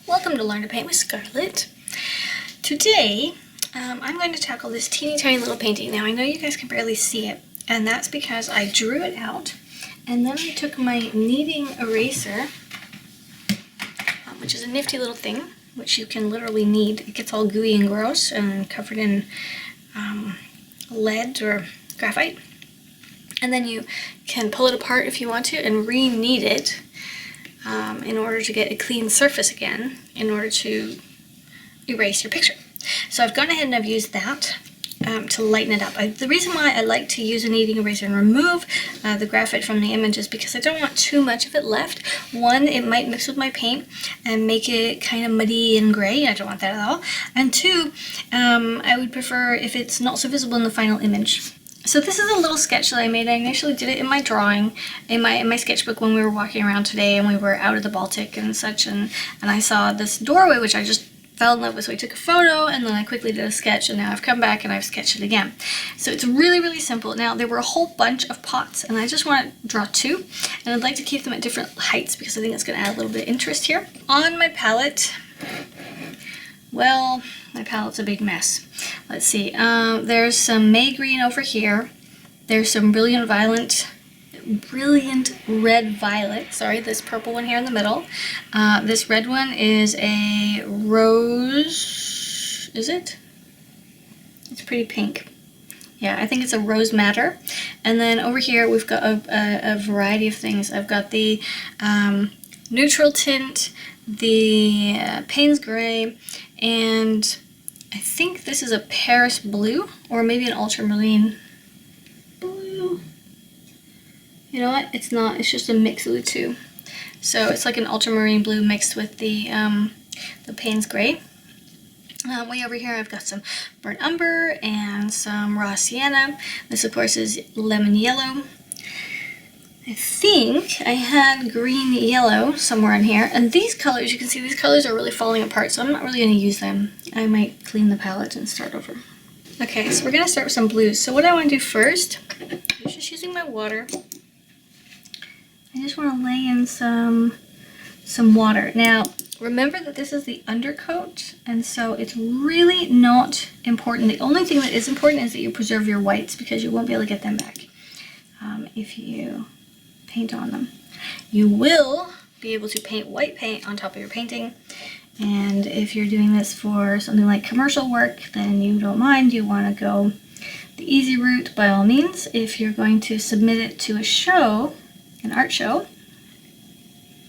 Welcome to Learn to Paint with Scarlett. Today, I'm going to tackle this teeny tiny little painting. Now, I know you guys can barely see it, and that's because I drew it out, and then I took my kneading eraser, which is a nifty little thing, which you can literally knead. It gets all gooey and gross and covered in lead or graphite. And then you can pull it apart if you want to and re-knead it in order to get a clean surface again, in order to erase your picture. So I've gone ahead and I've used that to lighten it up. The reason why I like to use a kneading eraser and remove the graphite from the image is because I don't want too much of it left. One, it might mix with my paint and make it kind of muddy and gray. I don't want that at all. And two, I would prefer if it's not so visible in the final image. So this is a little sketch that I made. I initially did it in my drawing, in my sketchbook when we were walking around today and we were out at the Baltic and such, and I saw this doorway which I just fell in love with, so I took a photo and then I quickly did a sketch, and now I've come back and I've sketched it again. So it's really, really simple. Now there were a whole bunch of pots and I just want to draw two, and I'd like to keep them at different heights because I think it's going to add a little bit of interest here. On my palette, well, my palette's a big mess. Let's see, there's some May green over here. There's some brilliant red violet, sorry, this purple one here in the middle. This red one is a rose, is it? It's pretty pink. Yeah, I think it's a rose madder. And then over here we've got a variety of things. I've got the neutral tint, the Payne's gray, and I think this is a Paris blue, or maybe an ultramarine blue. You know what? It's not. It's just a mix of the two. So it's like an ultramarine blue mixed with the Payne's gray. Way over here I've got some burnt umber and some raw sienna. This of course is lemon yellow. I think I had green yellow somewhere in here, and these colors, you can see these colors are really falling apart, so I'm not really going to use them. I might clean the palette and start over. Okay, so we're going to start with some blues. So what I want to do first is just using my water. I just want to lay in some water. Now, remember that this is the undercoat, and so it's really not important. The only thing that is important is that you preserve your whites, because you won't be able to get them back if you paint on them. You will be able to paint white paint on top of your painting, and if you're doing this for something like commercial work, then you don't mind. You want to go the easy route by all means. If you're going to submit it to a show, an art show,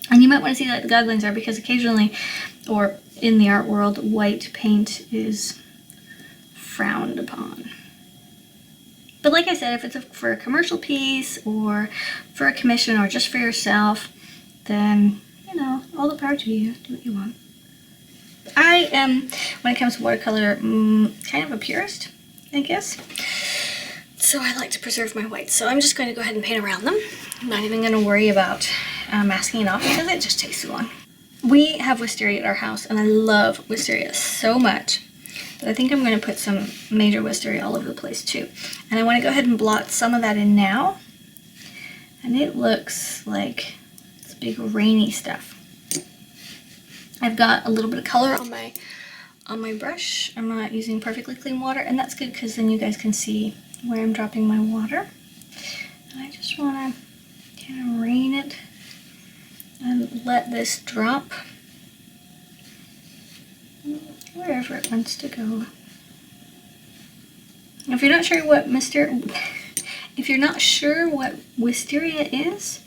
and you might want to see what the guidelines are, because occasionally, or in the art world, white paint is frowned upon. But like I said, if it's for a commercial piece or for a commission or just for yourself, then, you know, all the power to you. Do what you want. I am, when it comes to watercolor, kind of a purist, I guess. So I like to preserve my whites. So I'm just going to go ahead and paint around them. I'm not even going to worry about masking it off because it just takes too long. We have wisteria at our house, and I love wisteria so much. But I think I'm going to put some major wisteria all over the place too. And I want to go ahead and blot some of that in now. And it looks like it's big rainy stuff. I've got a little bit of color on my brush. I'm not using perfectly clean water, and that's good because then you guys can see where I'm dropping my water. And I just want to kind of rain it and let this drop wherever it wants to go. If you're not sure what wisteria is,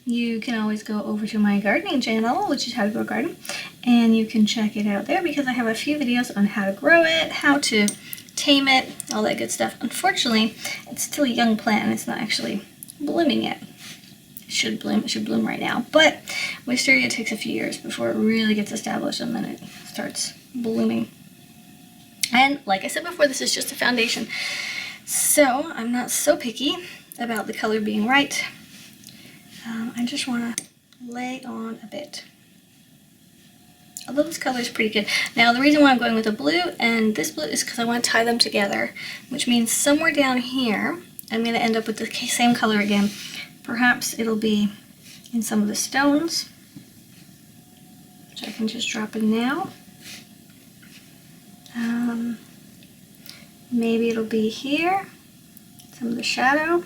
you can always go over to my gardening channel, which is How to Grow a Garden, and you can check it out there because I have a few videos on how to grow it, how to tame it, all that good stuff. Unfortunately, it's still a young plant and it's not actually blooming yet. It should bloom right now, but wisteria takes a few years before it really gets established, and then it starts blooming. And like I said before, this is just a foundation, so I'm not so picky about the color being right. I just want to lay on a bit. Although this color is pretty good. Now the reason why I'm going with a blue and this blue is because I want to tie them together, which means somewhere down here I'm going to end up with the same color again. Perhaps it'll be in some of the stones. which I can just drop in now. Maybe it'll be here, some of the shadow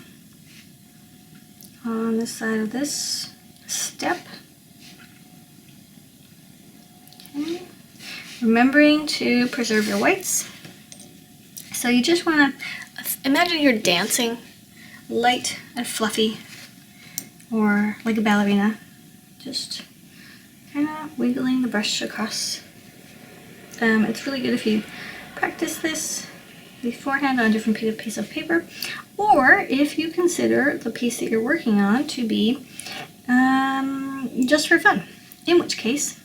on the side of this step. Okay. Remembering to preserve your whites. So you just want to imagine you're dancing, light and fluffy, or like a ballerina, just kind of wiggling the brush across. It's really good if you practice this beforehand on a different piece of paper, or if you consider the piece that you're working on to be just for fun, in which case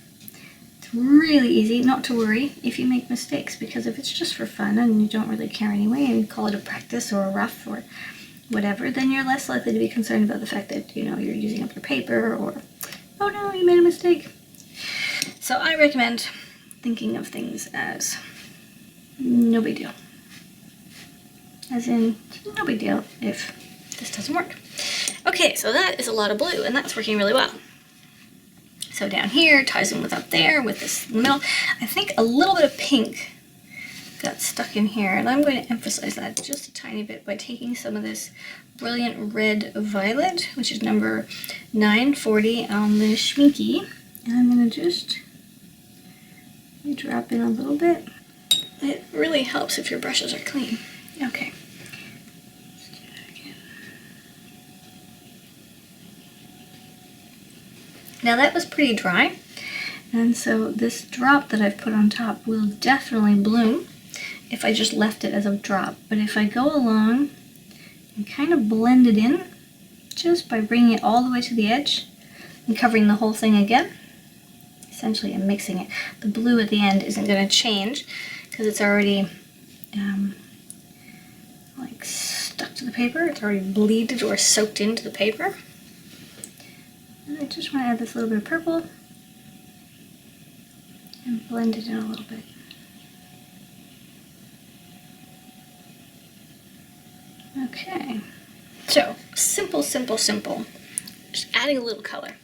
it's really easy not to worry if you make mistakes, because if it's just for fun and you don't really care anyway and you call it a practice or a rough or whatever, then you're less likely to be concerned about the fact that, you know, you're using up your paper, or, oh no, you made a mistake. So I recommend thinking of things as no big deal. As in, no big deal if this doesn't work. Okay, so that is a lot of blue, and that's working really well. So down here ties in with up there, with this in the middle. I think a little bit of pink got stuck in here, and I'm going to emphasize that just a tiny bit by taking some of this brilliant red violet, which is number 940 on the Schminky, and I'm going to just drop in a little bit. It really helps if your brushes are clean. Okay. Let's do that again. Now that was pretty dry, and so this drop that I've put on top will definitely bloom if I just left it as a drop. But if I go along and kind of blend it in, just by bringing it all the way to the edge and covering the whole thing again, essentially I'm mixing it. The blue at the end isn't going to change because it's already like stuck to the paper. It's already bleeded or soaked into the paper. And I just want to add this little bit of purple and blend it in a little bit. Okay, so simple, simple, simple. Just adding a little color.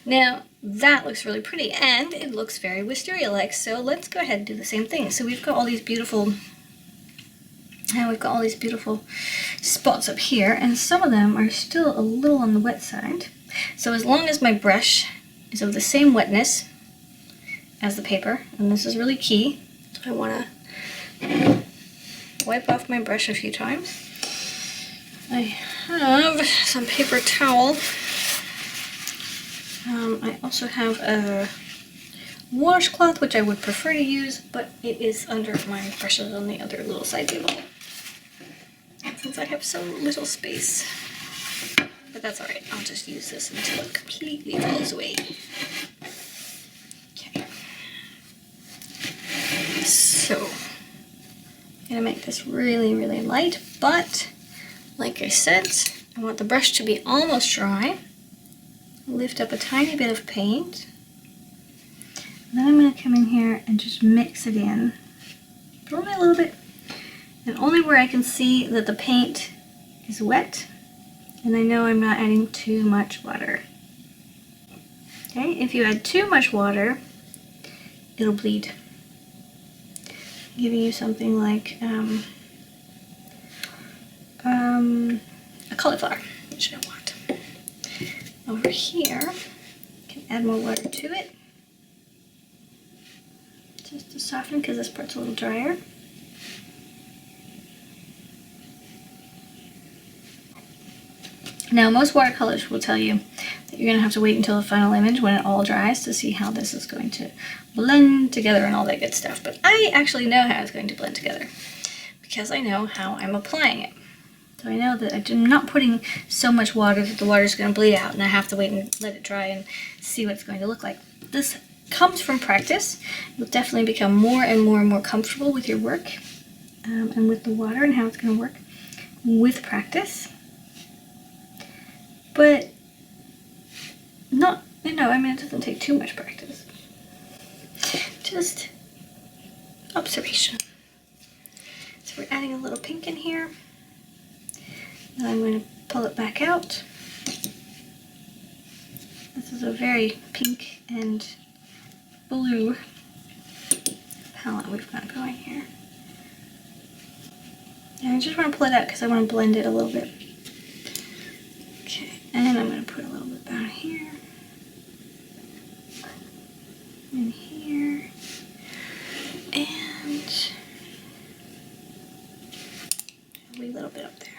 Now that looks really pretty, and it looks very wisteria-like. So let's go ahead and do the same thing. So we've got all these beautiful, spots up here, and some of them are still a little on the wet side. So as long as my brush is of the same wetness as the paper, and this is really key, so I want to wipe off my brush a few times. I have some paper towel. I also have a washcloth, which I would prefer to use, but it is under my brushes on the other little side table, since I have so little space. But that's alright, I'll just use this until it completely falls away. Okay. So, I'm going to make this really, really light, but like I said, I want the brush to be almost dry. Lift up a tiny bit of paint. And then I'm going to come in here and just mix it in. But only a little bit. And only where I can see that the paint is wet. And I know I'm not adding too much water. Okay, if you add too much water, it'll bleed. I'm giving you something like a cauliflower, which I don't want. Over here, I can add more water to it, just to soften, because this part's a little drier. Now, most watercolors will tell you that you're going to have to wait until the final image when it all dries to see how this is going to blend together and all that good stuff. But I actually know how it's going to blend together because I know how I'm applying it. So I know that I'm not putting so much water that the water's going to bleed out and I have to wait and let it dry and see what it's going to look like. This comes from practice. You'll definitely become more and more and more comfortable with your work and with the water and how it's going to work with practice. But not, you know, I mean, it doesn't take too much practice. Just observation. So we're adding a little pink in here. And I'm going to pull it back out. This is a very pink and blue palette we've got going here. And I just want to pull it out because I want to blend it a little bit. Okay, and I'm going to put a little bit down here. And here. And a wee little bit up there.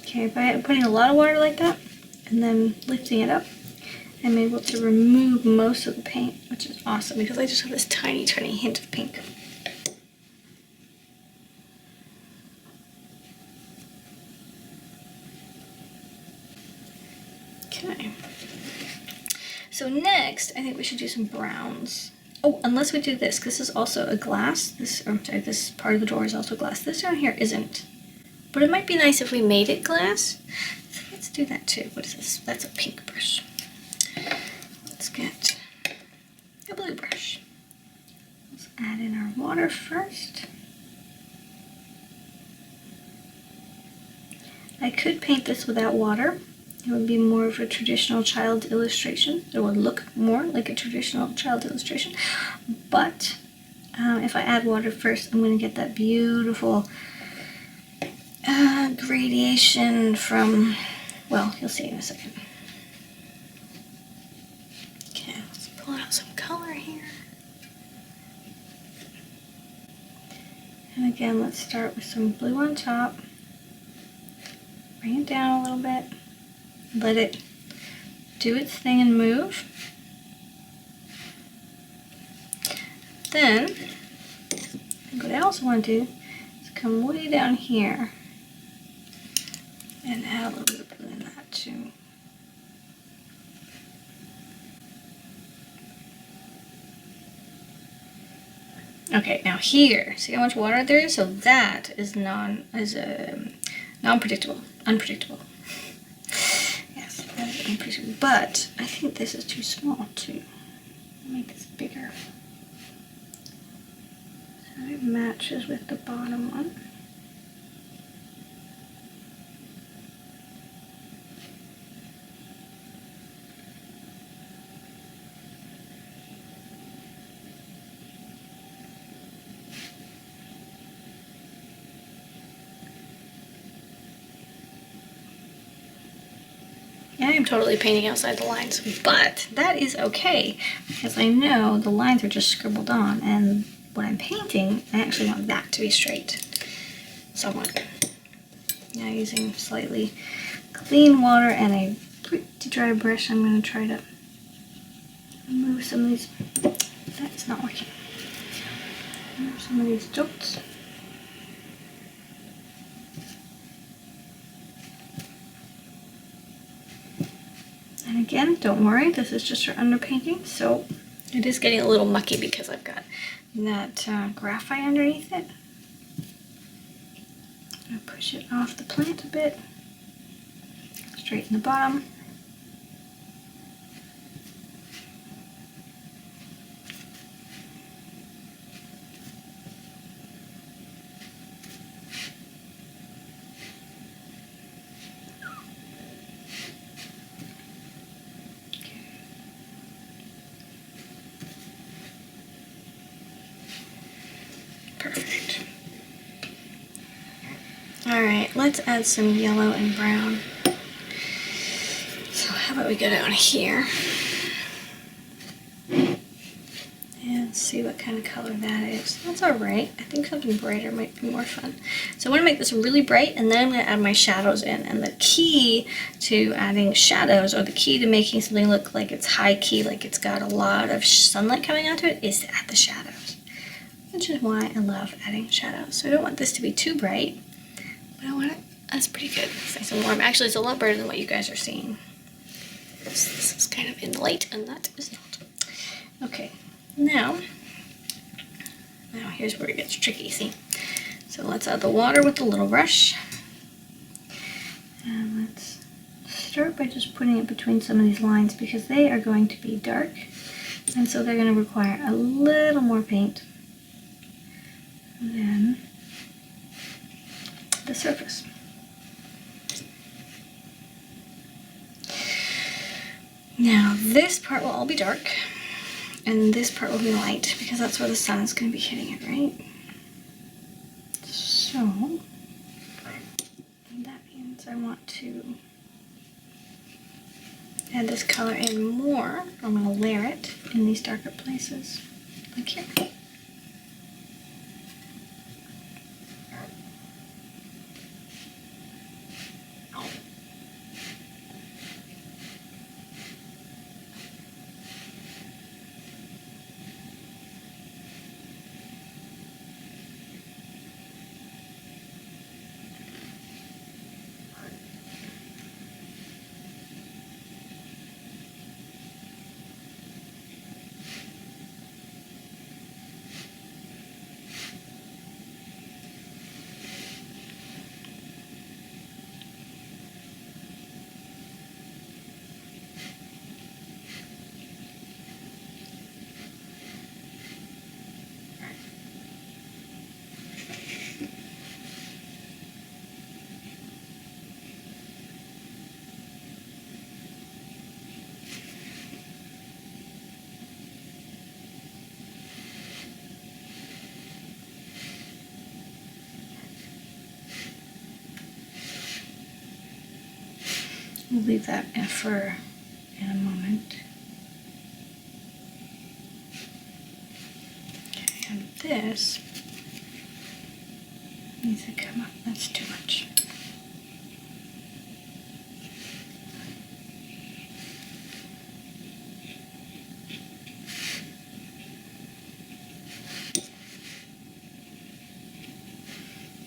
Okay, by putting a lot of water like that and then lifting it up, I'm able to remove most of the paint, which is awesome because I just have this tiny, tiny hint of pink. Okay. So next, I think we should do some browns. Oh, unless we do this, because this is also a glass. This part of the door is also glass. This down here isn't. But it might be nice if we made it glass. So let's do that too. What is this? That's a pink brush. Let's get a blue brush. Let's add in our water first. I could paint this without water. It would be more of a traditional child illustration. It would look more like a traditional child illustration. But if I add water first, I'm going to get that beautiful gradation from, well, you'll see in a second. Okay, let's pull out some color here. And again, let's start with some blue on top. Bring it down a little bit. Let it do its thing and move. Then, what I also want to do is come way down here and add a little bit of blue in that too. Okay, now here, see how much water there is? So that is non-predictable, unpredictable. Yes, that is unpredictable. But I think this is too small too. I'll make this bigger. So it matches with the bottom one. I am totally painting outside the lines, but that is okay because I know the lines are just scribbled on, and when I'm painting, I actually want that to be straight somewhat. Now using slightly clean water and a pretty dry brush, I'm going to try to remove some of these. That's not working. Remove some of these dots. And again, don't worry, this is just our underpainting, so it is getting a little mucky because I've got that graphite underneath it. I'm going to push it off the plant a bit, straighten the bottom. Perfect. Alright, let's add some yellow and brown. So how about we go down here and see what kind of color that is. That's alright. I think something brighter might be more fun. So I want to make this really bright, and then I'm going to add my shadows in. And the key to adding shadows, or the key to making something look like it's high key, like it's got a lot of sunlight coming onto it, is to add the shadows. Which is why I love adding shadows. So I don't want this to be too bright, but I want it, that's pretty good. It's nice and warm. Actually, it's a lot better than what you guys are seeing. This is kind of in light, and that is not. Okay, now here's where it gets tricky, see? So let's add the water with the little brush. And let's start by just putting it between some of these lines because they are going to be dark. And so they're going to require a little more paint than the surface. Now this part will all be dark, and this part will be light, because that's where the sun is going to be hitting it, right? So that means I want to add this color in more. I'm going to layer it in these darker places, like here. We'll leave that for in a moment. Okay, and this needs to come up. That's too much.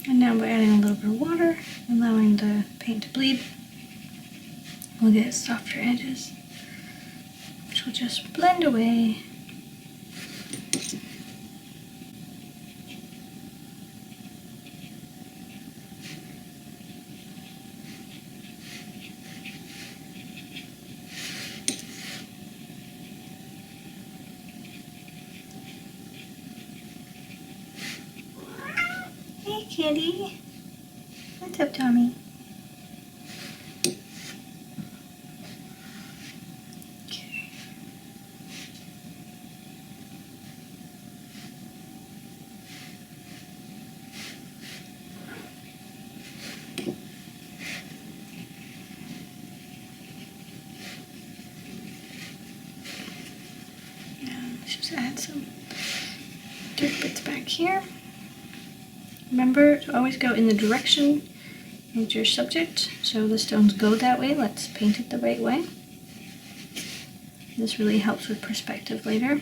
And now by adding a little bit of water, allowing the paint to bleed, we'll get softer edges, which will just blend away. Hey, kitty. What's up, Tommy? Okay. Now, let's just add some dirt bits back here. Remember to always go in the direction of your subject, so the stones go that way. Let's paint it the right way. This really helps with perspective later.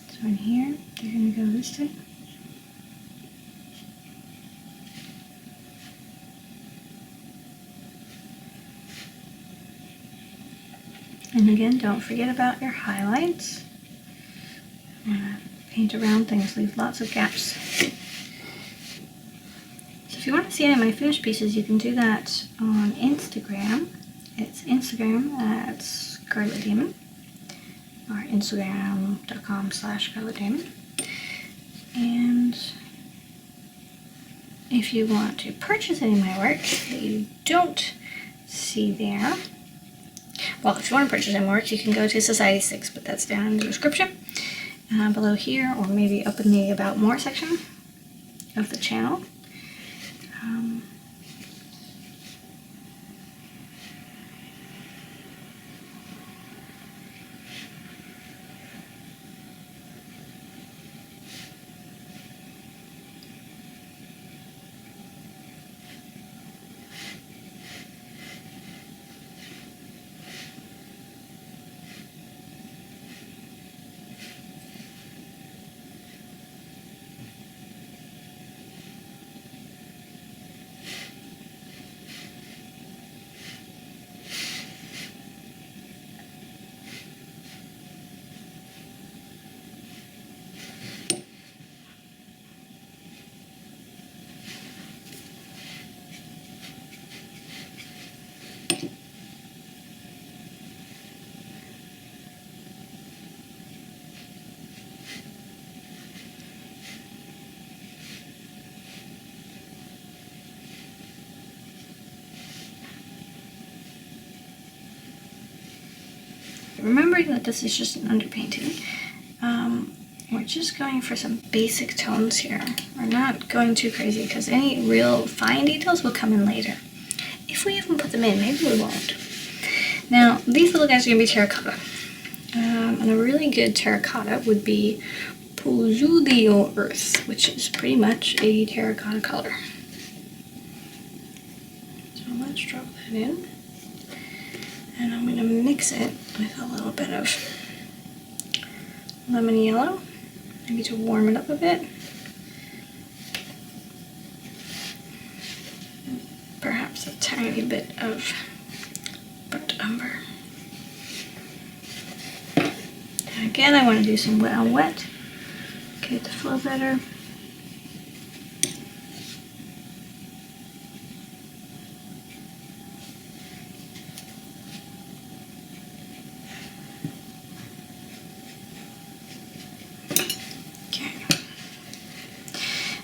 So in here, they're going to go this way. And again, don't forget about your highlights. Paint around things, leave lots of gaps. So if you want to see any of my finished pieces, you can do that on Instagram. It's Instagram at Scarlett Damen, or Instagram.com/Scarlett Damen. And if you want to purchase any of my work that you don't see there, well, if you want to purchase any work, you can go to Society 6, but that's down in the description below here, or maybe up in the About More section of the channel. remembering that this is just an underpainting, we're just going for some basic tones here. We're not going too crazy because any real fine details will come in later. If we even put them in, maybe we won't. Now, these little guys are going to be terracotta. And a really good terracotta would be Pozzuolio Earth, which is pretty much a terracotta color. So let's drop that in. And I'm going to mix it with a little bit of lemon yellow, maybe to warm it up a bit. Perhaps a tiny bit of burnt umber. And again, I want to do some wet on wet, get it to flow better.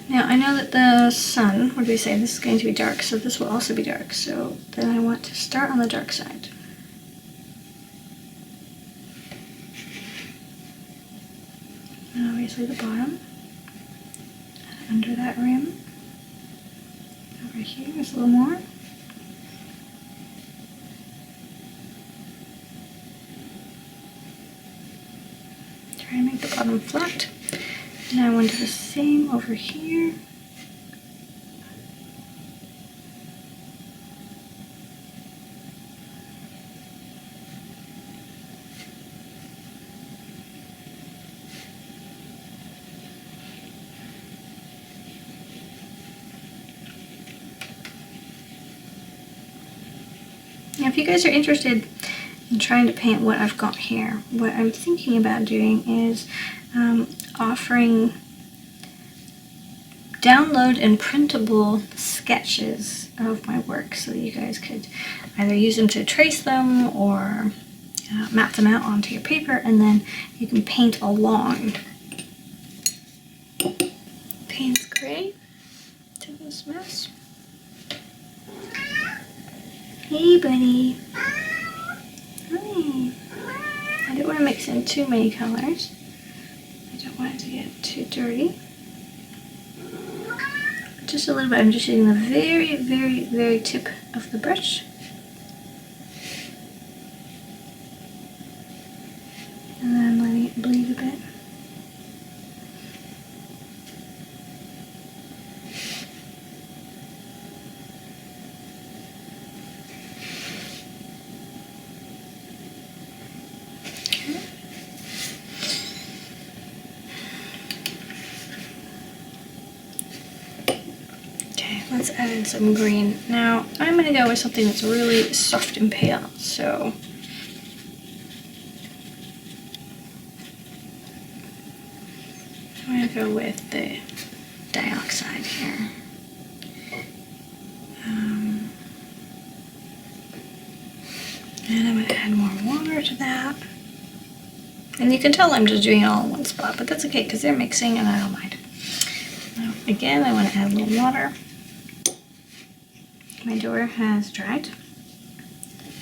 Now I know that the sun, what do we say, this is going to be dark, so this will also be dark. So then I want to start on the dark side. And obviously the bottom, under that rim, over here is a little more. Try to make the bottom flat. Now I want to do the same over here. Now if you guys are interested in trying to paint what I've got here, what I'm thinking about doing is offering download and printable sketches of my work so that you guys could either use them to trace them or map them out onto your paper, and then you can paint along. Payne's gray to this mess. Hey buddy. Hi. I don't want to mix in too many colors. I don't want it to get too dirty. Just a little bit. I'm just using the very, very, very tip of the brush. And then letting it bleed a bit. Let's add in some green. Now, I'm going to go with something that's really soft and pale, so I'm going to go with the dioxide here. And I'm going to add more water to that. And you can tell I'm just doing it all in one spot, but that's okay because they're mixing and I don't mind. Now, again, I want to add a little water. My door has dried.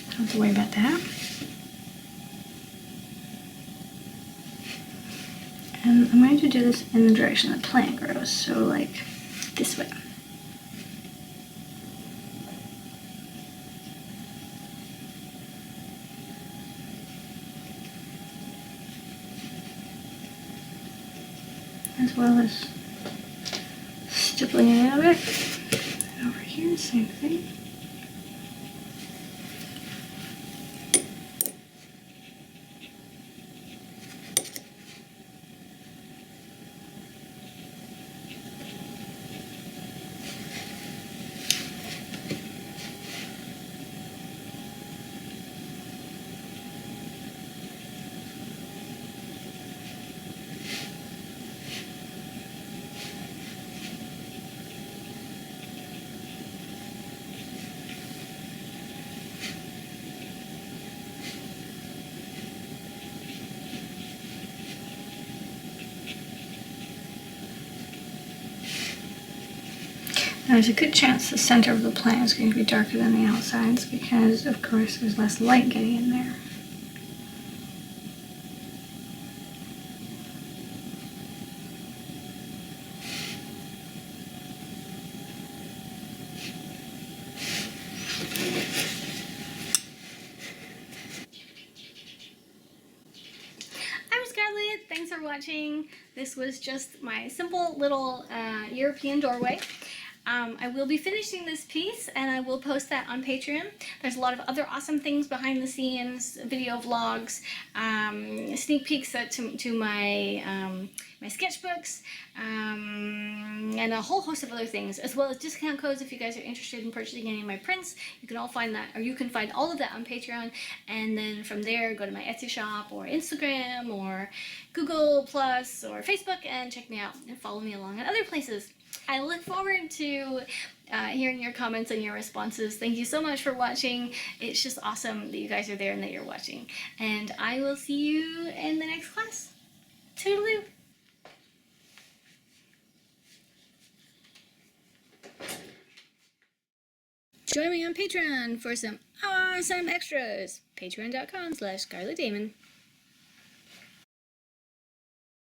Don't have to worry about that. And I'm going to do this in the direction the plant grows, so like this way. As well as stippling it in a bit. Over here, same thing. Now, there's a good chance the center of the plant is going to be darker than the outsides because, of course, there's less light getting in there. it. Thanks for watching. This was just my simple little European doorway. I will be finishing this piece and I will post that on Patreon. There's a lot of other awesome things behind the scenes, video vlogs, sneak peeks to my my sketchbooks, and a whole host of other things, as well as discount codes if you guys are interested in purchasing any of my prints. You can all find that, or you can find all of that on Patreon, and then from there go to my Etsy shop or Instagram or Google Plus or Facebook and check me out and follow me along at other places. I look forward to hearing your comments and your responses. Thank you so much for watching. It's just awesome that you guys are there and that you're watching. And I will see you in the next class. Toodaloo! Join me on Patreon for some awesome extras. Patreon.com/Scarlett Damen.